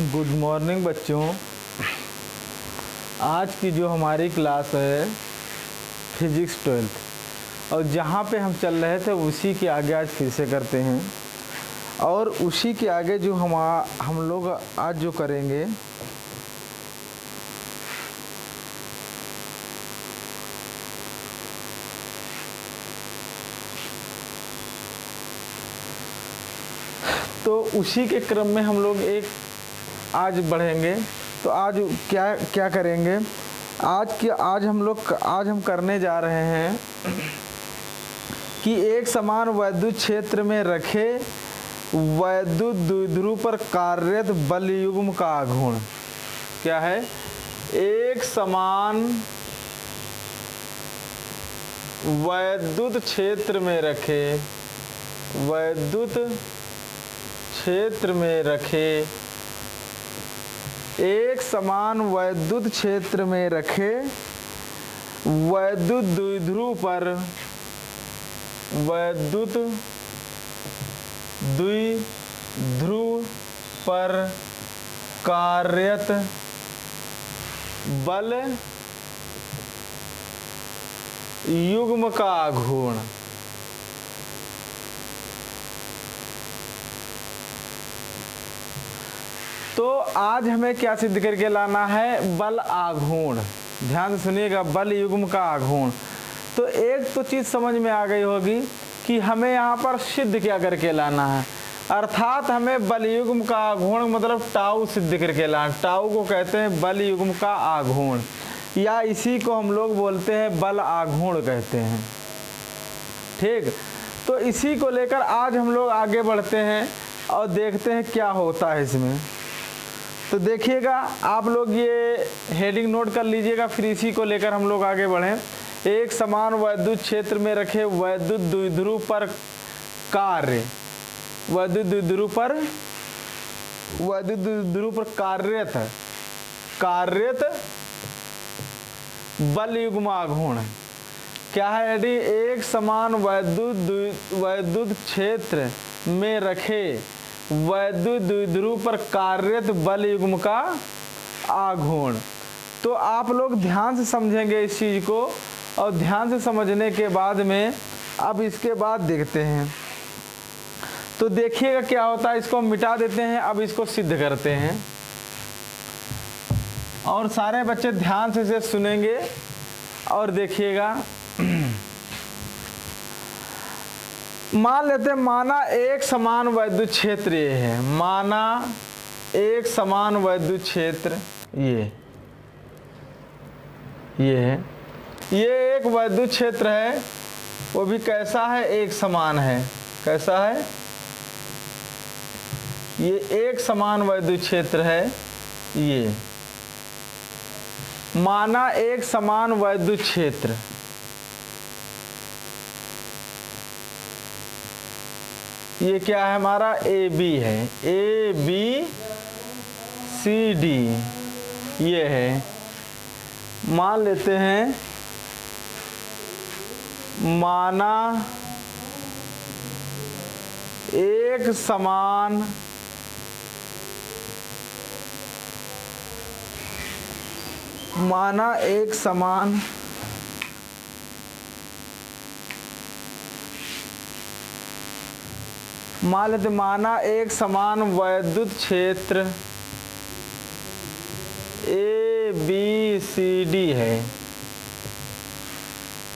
Good morning बच्चों। आज की जो हमारी क्लास है फिजिक्स 12th, और जहाँ पे हम चल रहे थे उसी के आगे आज फिर से करते हैं। और उसी के आगे जो हम लोग आज जो करेंगे तो उसी के क्रम में हम लोग एक आज बढ़ेंगे। तो आज क्या क्या करेंगे, आज हम करने जा रहे हैं कि एक समान वैद्युत क्षेत्र में रखे वैद्युत द्विध्रुव पर कार्यरत बल युग्म का आघूर्ण। क्या है? एक समान वैद्युत क्षेत्र में रखे एक समान वैद्युत क्षेत्र में रखे वैद्युत द्विध्रुव पर कार्यरत बल युग्म का आघूर्ण। तो आज हमें क्या सिद्ध करके लाना है? बल आघूर्ण। ध्यान से सुनिएगा, बल युग्म का आघूर्ण। तो एक तो चीज़ समझ में आ गई होगी कि हमें यहाँ पर सिद्ध क्या करके लाना है, अर्थात हमें बल युग्म का आघूर्ण मतलब टाउ सिद्ध करके लाना। टाउ को कहते हैं बल युग्म का आघूर्ण, या इसी को हम लोग बोलते हैं बल आघूर्ण कहते हैं। ठीक, तो इसी को लेकर आज हम लोग आगे बढ़ते हैं और देखते हैं क्या होता है इसमें। तो देखिएगा, आप लोग ये हेडिंग नोट कर लीजिएगा, फिर इसी को लेकर हम लोग आगे बढ़ें। एक समान वैद्युत क्षेत्र में रखे वैद्युत द्विध्रुव पर कार्यरत बल युग्म आघूर्ण। क्या है? यदि एक समान वैद्युत क्षेत्र में रखे वैद्युत द्विध्रुव पर कार्यरत बल युग्म का आघूर्ण। तो आप लोग ध्यान से समझेंगे इस चीज को, और ध्यान से समझने के बाद में अब इसके बाद देखते हैं। तो देखिएगा क्या होता है। इसको मिटा देते हैं, अब इसको सिद्ध करते हैं। और सारे बच्चे ध्यान से इसे सुनेंगे और देखिएगा। मान लेते हैं, माना एक समान वैद्युत क्षेत्र ये है। माना एक समान वैद्युत क्षेत्र ये है। ये एक वैद्युत क्षेत्र है, वो भी कैसा है? एक समान है। कैसा है? ये एक समान वैद्युत क्षेत्र है। ये माना एक समान वैद्युत क्षेत्र, ये क्या है हमारा? ए बी है। ए बी सी डी ये है। मान लेते हैं, माना एक समान माना एक समान वैद्युत क्षेत्र ए बी सी डी है।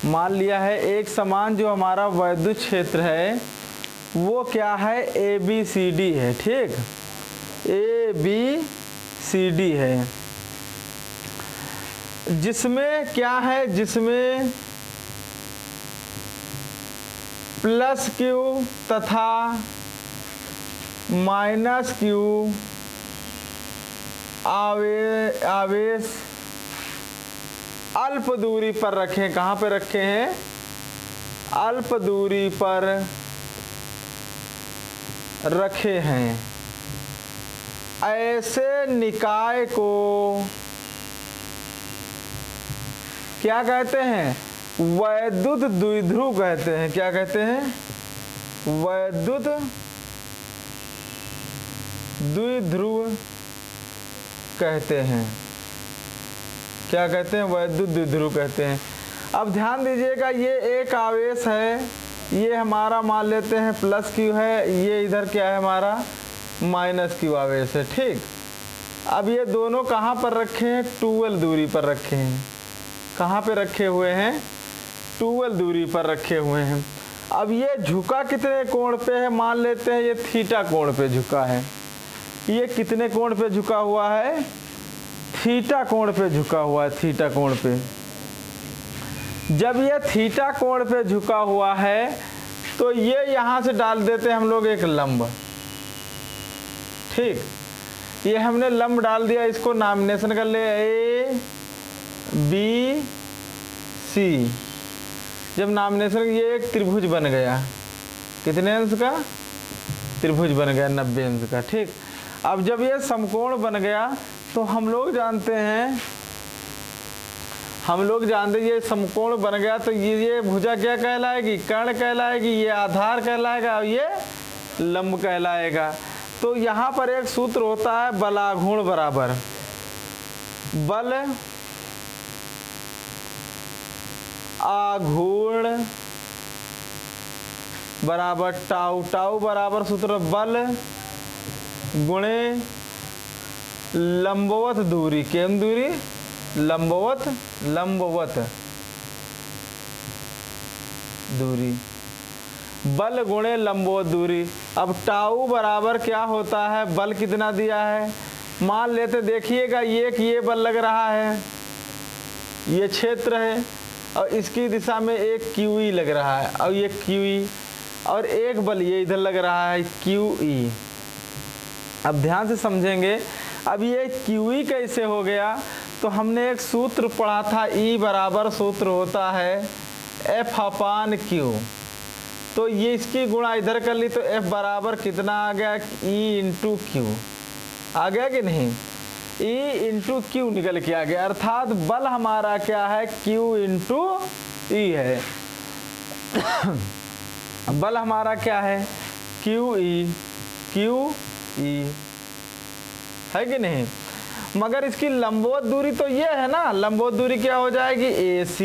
मान लिया है एक समान जो हमारा वैद्युत क्षेत्र है वो क्या है? ए बी सी डी है। ठीक, ए बी सी डी है, जिसमें क्या है? जिसमें प्लस क्यू तथा माइनस क्यू आवेश अल्प दूरी पर रखे। कहाँ पे रखे हैं? अल्प दूरी पर रखे हैं। ऐसे निकाय को क्या कहते हैं? वैद्युत द्विध्रुव कहते हैं। क्या कहते हैं? वैद्युत द्विध्रुव कहते हैं। क्या कहते हैं? वैद्युत द्विध्रुव कहते हैं। अब ध्यान दीजिएगा, ये एक आवेश है, ये हमारा मान लेते हैं प्लस क्यू है, ये इधर क्या है हमारा माइनस क्यू आवेश है, ठीक। अब ये दोनों कहाँ पर रखे हैं? 2l दूरी पर रखे हैं। कहाँ पे रखे हुए हैं? 2l दूरी पर रखे हुए हैं। अब ये झुका कितने कोण पे है? मान लेते हैं ये थीटा कोण पे झुका है। ये कितने कोण पे झुका हुआ है? थीटा कोण पे झुका हुआ है, थीटा कोण पे। जब ये थीटा कोण पे झुका हुआ है तो ये यहाँ से डाल देते हैं हम लोग एक लंब, ठीक। ये हमने लंब डाल दिया, इसको नॉमिनेशन कर ले ए बी सी। जब नॉमिनेशन, ये एक त्रिभुज बन गया। कितने अंश का? त्रिभुज बन गया 90 अंश का, ठीक। अब जब ये समकोण बन गया तो हम लोग जानते हैं ये समकोण बन गया तो ये भुजा क्या कहलाएगी? कर्ण कहलाएगी। ये आधार कहलाएगा और ये लंब कहलाएगा। तो यहाँ पर एक सूत्र होता है बलाघूर्ण बराबर बल आघूर्ण बराबर टाउ। टाउ बराबर सूत्र बल गुणे लंबवत दूरी। केम दूरी? लंबवत दूरी। बल गुणे लंबवत दूरी। अब टाउ बराबर क्या होता है? बल कितना दिया है? मान लेते, देखिएगा ये बल लग रहा है, ये क्षेत्र है, और इसकी दिशा में एक QE लग रहा है, और ये QE, और एक बल ये इधर लग रहा है QE। अब ध्यान से समझेंगे। अब ये QE कैसे हो गया? तो हमने एक सूत्र पढ़ा था, E बराबर सूत्र होता है F अपान Q। तो ये इसकी गुणा इधर कर ली तो F बराबर कितना आ गया? E इंटू Q आ गया कि नहीं? E इंटू Q निकल के आ गया, अर्थात बल हमारा क्या है? Q इंटू E है। बल हमारा क्या है? QE है कि नहीं? मगर इसकी लंबवत दूरी तो ये है ना, लंबवत दूरी क्या हो जाएगी? AC।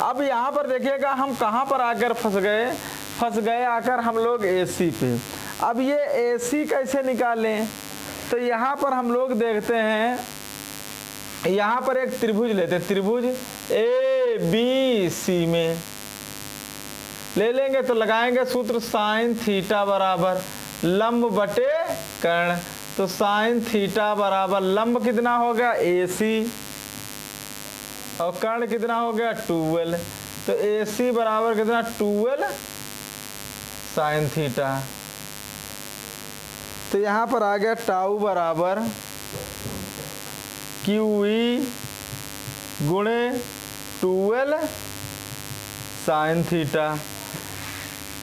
अब यहाँ पर देखिएगा हम कहाँ पर आकर फंस गए आकर हम लोग AC पे। अब ये AC कैसे निकालें? तो यहाँ पर हम लोग देखते हैं, यहाँ पर एक त्रिभुज लेते हैं, त्रिभुज ABC में ले लेंगे तो लगाएंगे सूत्र साइन थीटा बराबर लंब बटे कर्ण। तो साइन थीटा बराबर लंब कितना हो गया? AC, और कर्ण कितना हो गया? 2l। तो AC बराबर कितना? 2l sine theta. तो यहाँ पर आ गया टाउ बराबर QE गुणे 2l sine theta.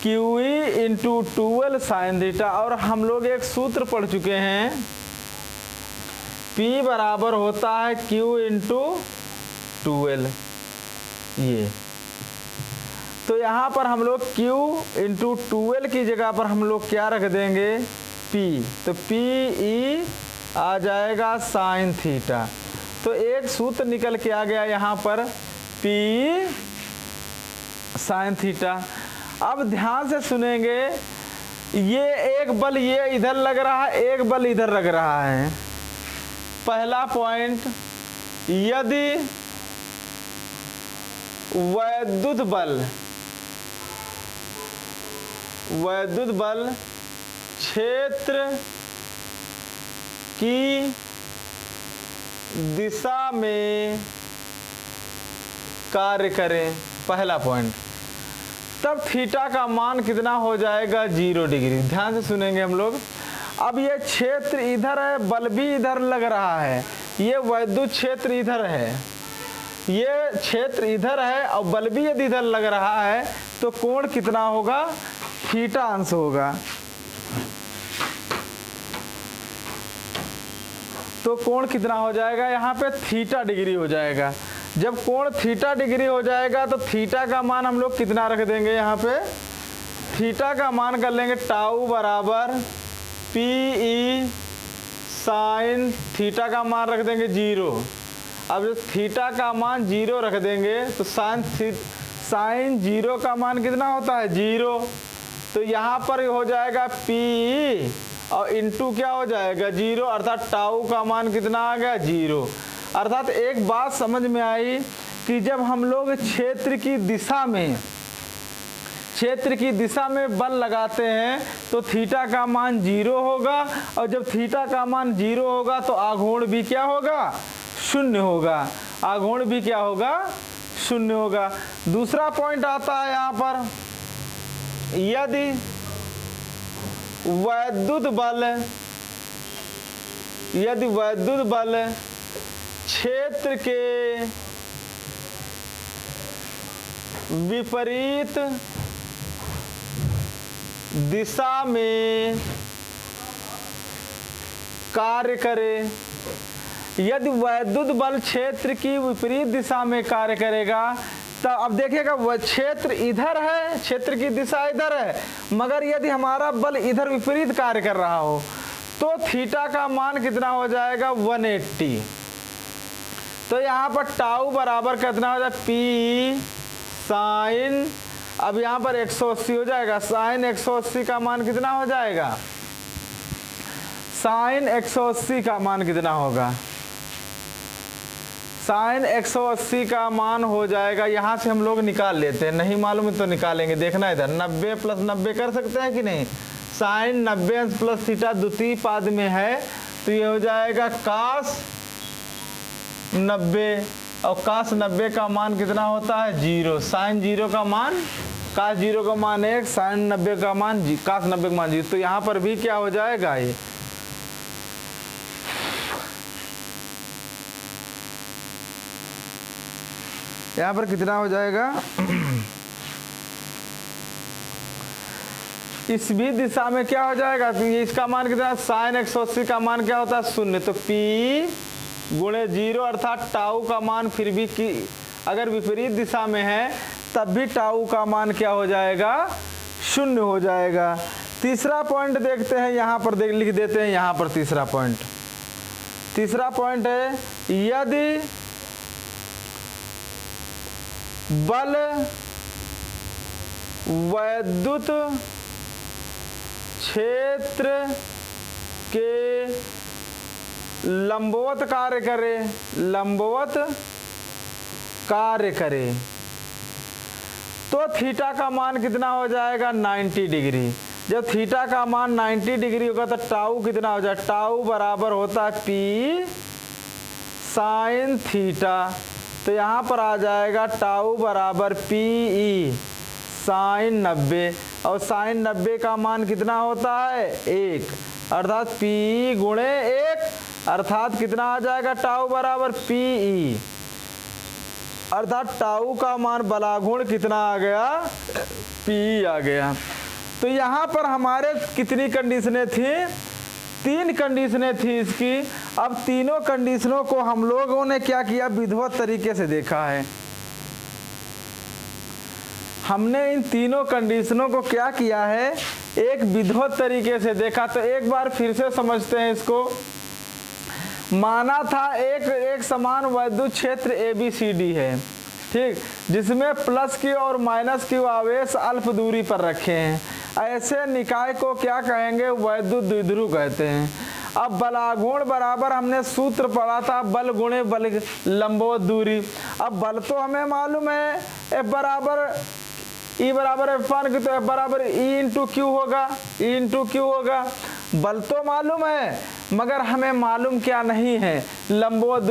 QE into 2l sine theta. और हम लोग एक सूत्र पढ़ चुके हैं, P बराबर होता है Q इंटू 2l। ये तो यहाँ पर हम लोग Q इंटू 2l की जगह पर हम लोग क्या रख देंगे? P। तो PE आ जाएगा साइन थीटा। तो एक सूत्र निकल के आ गया यहाँ पर PE साइन थीटा। अब ध्यान से सुनेंगे, ये एक बल ये इधर लग रहा है, एक बल इधर लग रहा है। पहला पॉइंट, यदि वैद्युत बल क्षेत्र की दिशा में कार्य करें, पहला पॉइंट, तब थीटा का मान कितना हो जाएगा? 0 डिग्री। ध्यान से सुनेंगे हम लोग। अब ये क्षेत्र इधर है, बल भी इधर लग रहा है, ये वैद्युत क्षेत्र इधर है, ये क्षेत्र इधर है और बल भी यदि इधर लग रहा है तो कोण कितना होगा? थीटा अंश होगा। तो कोण कितना हो जाएगा? यहाँ पे थीटा डिग्री हो जाएगा। जब कोण थीटा डिग्री हो जाएगा तो थीटा का मान हम लोग कितना रख देंगे? यहाँ पे थीटा का मान कर लेंगे टाउ बराबर पी ई साइन थीटा का मान रख देंगे 0। अब जो थीटा का मान 0 रख देंगे तो साइन 0 का मान कितना होता है 0। तो यहाँ पर हो जाएगा पी और इंटू क्या हो जाएगा 0, अर्थात टाउ का मान कितना आ गया 0। अर्थात एक बात समझ में आई कि जब हम लोग क्षेत्र की दिशा में बल लगाते हैं तो थीटा का मान 0 होगा, और जब थीटा का मान 0 होगा तो आघूर्ण भी क्या होगा 0 होगा। आघूर्ण भी क्या होगा 0 होगा। दूसरा पॉइंट आता है यहाँ पर, यदि वैद्युत बल क्षेत्र के विपरीत दिशा में कार्य करे, यदि वैद्युत बल क्षेत्र की विपरीत दिशा में कार्य करेगा, तो अब देखिएगा वह क्षेत्र इधर है, क्षेत्र की दिशा इधर है, मगर यदि हमारा बल इधर विपरीत कार्य कर रहा हो तो थीटा का मान कितना हो जाएगा 180। तो यहाँ पर टाउ बराबर कितना हो जाएगा पी साइन, अब यहाँ पर 180 हो जाएगा, साइन 180 का मान कितना हो जाएगा, साइन 180 का मान कितना होगा, साइन 180 का मान हो जाएगा, यहाँ से हम लोग निकाल लेते हैं, नहीं मालूम है तो निकालेंगे, देखना इधर 90 प्लस 90 कर सकते हैं कि नहीं। साइन 90 अंश प्लस थीटा द्वितीय पाद में है तो ये हो जाएगा कास 90, और कास 90 का मान कितना होता है 0। साइन 0 का मान, कास 0 का मान 1, साइन 90 का मान कास 90 का मान 0। तो यहाँ पर भी क्या हो जाएगा, ये यहाँ पर कितना हो जाएगा इस भी दिशा में क्या हो जाएगा, तो इसका मान कितना, साइन 180 का मान क्या होता है 0। तो P गुणे 0 अर्थात टाउ का मान फिर भी अगर विपरीत दिशा में है तब भी टाउ का मान क्या हो जाएगा 0 हो जाएगा। तीसरा पॉइंट देखते हैं, यहाँ पर लिख देते हैं यहाँ पर तीसरा पॉइंट है, यदि बल वैद्युत क्षेत्र के लंबवत कार्य करे तो थीटा का मान कितना हो जाएगा 90 डिग्री। जब थीटा का मान 90 डिग्री होगा तो टाउ कितना हो जाएगा, टाउ बराबर होता है पी साइन थीटा। तो यहाँ पर आ जाएगा टाउ बराबर पी ई साइन 90, और साइन 90 का मान कितना होता है 1, अर्थात पी गुणे 1, अर्थात कितना आ जाएगा टाउ बराबर पी ई, अर्थात टाउ का मान बलाघूर्ण कितना आ गया पी आ गया। तो यहाँ पर हमारे कितनी कंडीशनें थी, 3 कंडीशनें थी इसकी। अब तीनों कंडीशनों को हम लोगों ने क्या किया, विधिवत तरीके से देखा है। हमने इन तीनों कंडीशनों को क्या किया है, एक विधिवत तरीके से देखा। तो एक बार फिर से समझते हैं इसको। माना था एक समान वैद्युत क्षेत्र ABCD है, ठीक, जिसमें प्लस की और माइनस की आवेश अल्प दूरी पर रखे हैं। ऐसे निकाय को क्या कहेंगे, वैद्युत द्विध्रुव कहते हैं। अब बलाघूर्ण बराबर हमने सूत्र पढ़ा था, बल गुणे बल लंबवत दूरी। अब बल तो हमें मालूम है F बराबर E बराबर F1 की, तो F बराबर E इंटू क्यू होगा, E इंटू क्यू होगा। बल तो मालूम है मगर हमें मालूम क्या नहीं है, लंबवत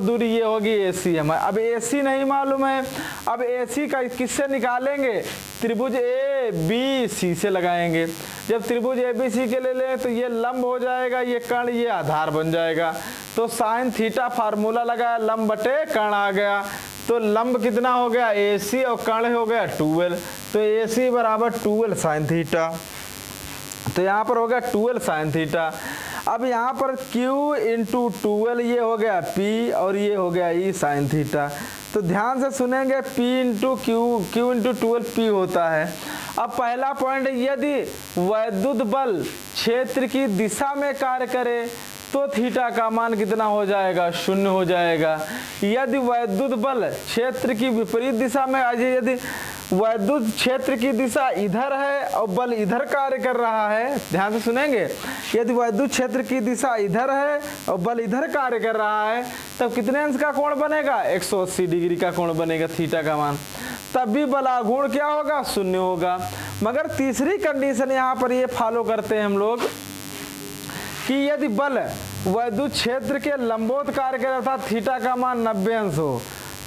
दूरी ये होगी AC हमें। अब AC नहीं मालूम है, अब AC का किससे निकालेंगे, त्रिभुज ABC से लगाएंगे। जब त्रिभुज ABC के ले लें तो ये लंब हो जाएगा, ये कर्ण ये आधार बन जाएगा। तो साइन थीटा फार्मूला लगाया, लंब बटे कर्ण आ गया। तो लंब कितना हो गया AC और कर्ण हो गया 12। तो AC बराबर 12 साइन थीटा। तो यहाँ पर हो गया 12 साइन थीटा। अब यहाँ पर Q इंटू 12 ये हो गया P और ये हो गया E साइन थीटा। तो ध्यान से सुनेंगे, P into Q into 12 P होता है। अब पहला पॉइंट, यदि वैद्युत बल क्षेत्र की दिशा में कार्य करे तो थीटा का मान कितना हो जाएगा, 0 हो जाएगा। यदि वैद्युत बल क्षेत्र की विपरीत दिशा में, यदि वैद्युत क्षेत्र की दिशा इधर है और बल इधर कार्य कर रहा है, ध्यान से सुनेंगे, यदि वैद्युत क्षेत्र की दिशा इधर है और बल इधर कार्य कर रहा है, तब कितने अंश का कोण बनेगा, 180 डिग्री का कोण बनेगा थीटा का मान। तब भी बल आघूर्ण क्या होगा, 0 होगा। मगर तीसरी कंडीशन यहाँ पर ये फॉलो करते हैं हम लोग कि यदि बल वैद्युत क्षेत्र के लंबवत कार्य करे अर्थात थीटा का मान 90 अंश हो,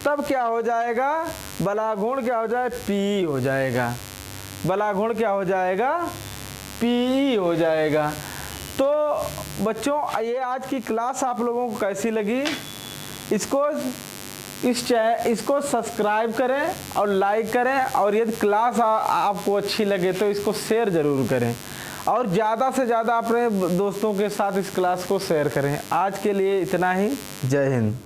तब क्या हो जाएगा, बलाघूर्ण क्या हो जाए, पी हो जाएगा। बलाघूर्ण क्या हो जाएगा, पी हो जाएगा। तो बच्चों ये आज की क्लास आप लोगों को कैसी लगी, इसको सब्सक्राइब करें और लाइक करें, और यदि क्लास आपको अच्छी लगे तो इसको शेयर ज़रूर करें और ज़्यादा से ज़्यादा अपने दोस्तों के साथ इस क्लास को शेयर करें। आज के लिए इतना ही। जय हिंद।